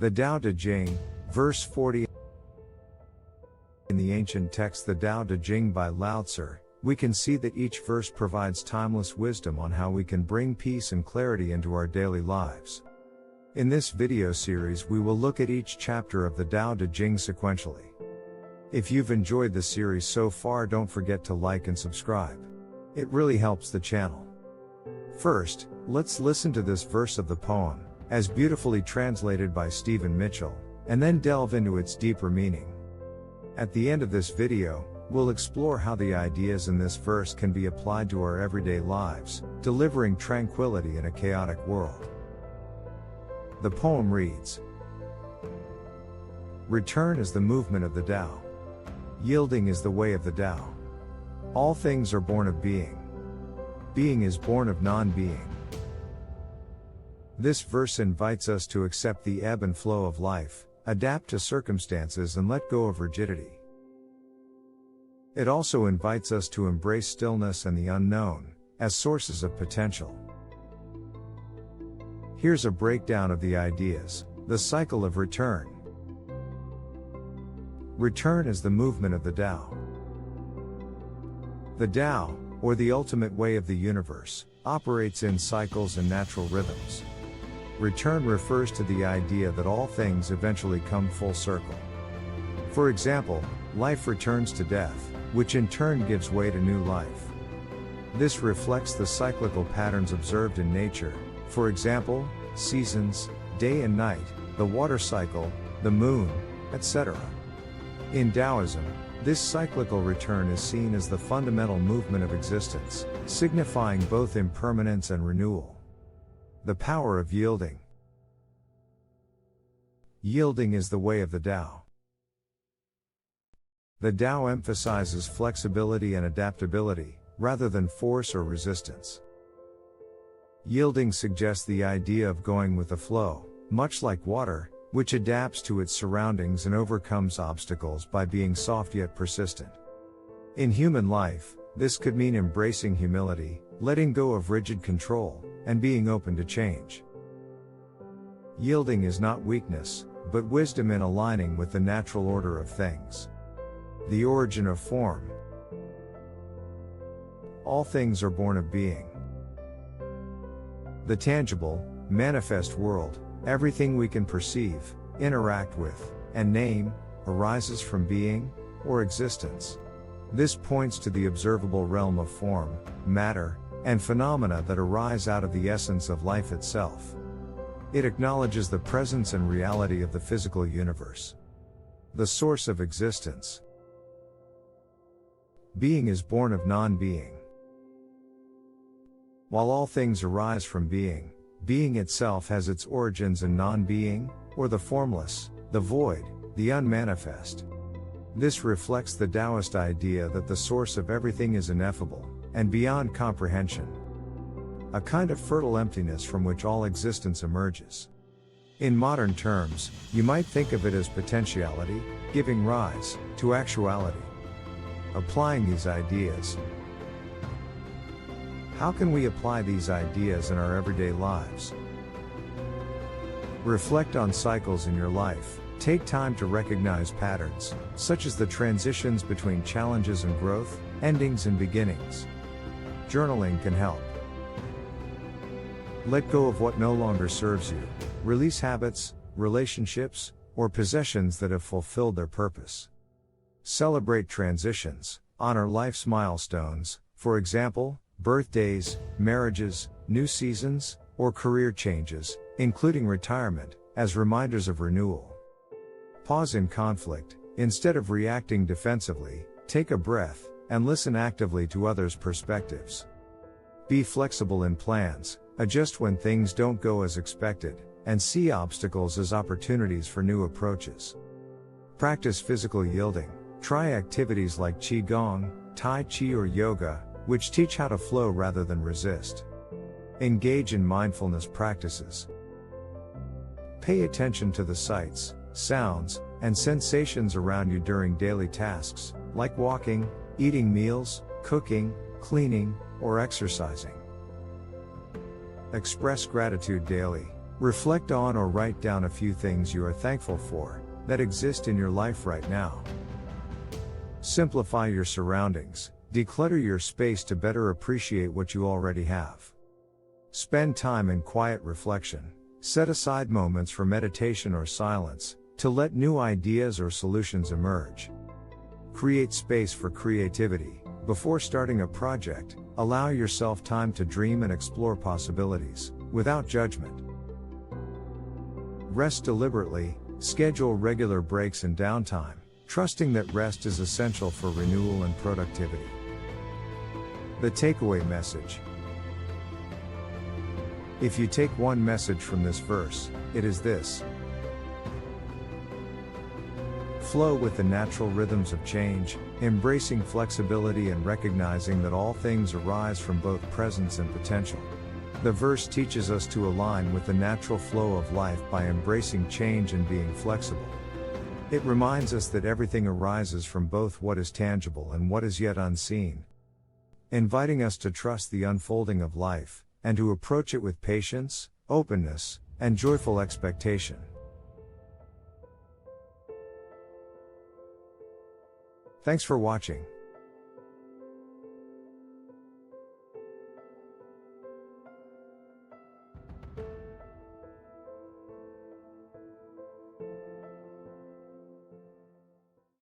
The Tao Te Ching, verse 40. In the ancient text the Tao Te Ching by Lao Tzu, we can see that each verse provides timeless wisdom on how we can bring peace and clarity into our daily lives. In this video series we will look at each chapter of the Tao Te Ching sequentially. If you've enjoyed the series so far, don't forget to like and subscribe. It really helps the channel. First, let's listen to this verse of the poem, as beautifully translated by Stephen Mitchell, and then delve into its deeper meaning. At the end of this video, we'll explore how the ideas in this verse can be applied to our everyday lives, delivering tranquility in a chaotic world. The poem reads: Return is the movement of the Tao. Yielding is the way of the Tao. All things are born of being. Being is born of non-being. This verse invites us to accept the ebb and flow of life, adapt to circumstances and let go of rigidity. It also invites us to embrace stillness and the unknown, as sources of potential. Here's a breakdown of the ideas. The cycle of return. Return is the movement of the Tao. The Tao, or the ultimate way of the universe, operates in cycles and natural rhythms. Return refers to the idea that all things eventually come full circle. For example, life returns to death, which in turn gives way to new life. This reflects the cyclical patterns observed in nature, for example, seasons, day and night, the water cycle, the moon, etc. In Taoism, this cyclical return is seen as the fundamental movement of existence, signifying both impermanence and renewal. The power of yielding. Yielding is the way of the Tao. The Tao emphasizes flexibility and adaptability, rather than force or resistance. Yielding suggests the idea of going with the flow, much like water, which adapts to its surroundings and overcomes obstacles by being soft yet persistent. In human life, this could mean embracing humility, letting go of rigid control, and being open to change. Yielding is not weakness, but wisdom in aligning with the natural order of things. The origin of form. All things are born of being. The tangible, manifest world, everything we can perceive, interact with, and name, arises from being, or existence. This points to the observable realm of form, matter, and phenomena that arise out of the essence of life itself. It acknowledges the presence and reality of the physical universe. The source of existence. Being is born of non-being. While all things arise from being, being itself has its origins in non-being, or the formless, the void, the unmanifest. This reflects the Taoist idea that the source of everything is ineffable, and beyond comprehension. A kind of fertile emptiness from which all existence emerges. In modern terms, you might think of it as potentiality, giving rise to actuality. Applying these ideas. How can we apply these ideas in our everyday lives? Reflect on cycles in your life. Take time to recognize patterns, such as the transitions between challenges and growth, endings and beginnings. Journaling can help. Let go of what no longer serves you. Release habits, relationships, or possessions that have fulfilled their purpose. Celebrate transitions. Honor life's milestones, for example, birthdays, marriages, new seasons, or career changes, including retirement, as reminders of renewal. Pause in conflict. Instead of reacting defensively, take a breath, and listen actively to others' perspectives. Be flexible in plans, adjust when things don't go as expected, and see obstacles as opportunities for new approaches. Practice physical yielding. Try activities like Qigong, Tai Chi or yoga, which teach how to flow rather than resist. Engage in mindfulness practices. Pay attention to the sights, sounds, and sensations around you during daily tasks, like walking, eating meals, cooking, cleaning, or exercising. Express gratitude daily. Reflect on or write down a few things you are thankful for that exist in your life right now. Simplify your surroundings, declutter your space to better appreciate what you already have. Spend time in quiet reflection, set aside moments for meditation or silence, to let new ideas or solutions emerge. Create space for creativity. Before starting a project, allow yourself time to dream and explore possibilities, without judgment. Rest deliberately, schedule regular breaks and downtime, trusting that rest is essential for renewal and productivity. The takeaway message. If you take one message from this verse, it is this: flow with the natural rhythms of change, embracing flexibility and recognizing that all things arise from both presence and potential. The verse teaches us to align with the natural flow of life by embracing change and being flexible. It reminds us that everything arises from both what is tangible and what is yet unseen, inviting us to trust the unfolding of life, and to approach it with patience, openness, and joyful expectation. Thanks for watching.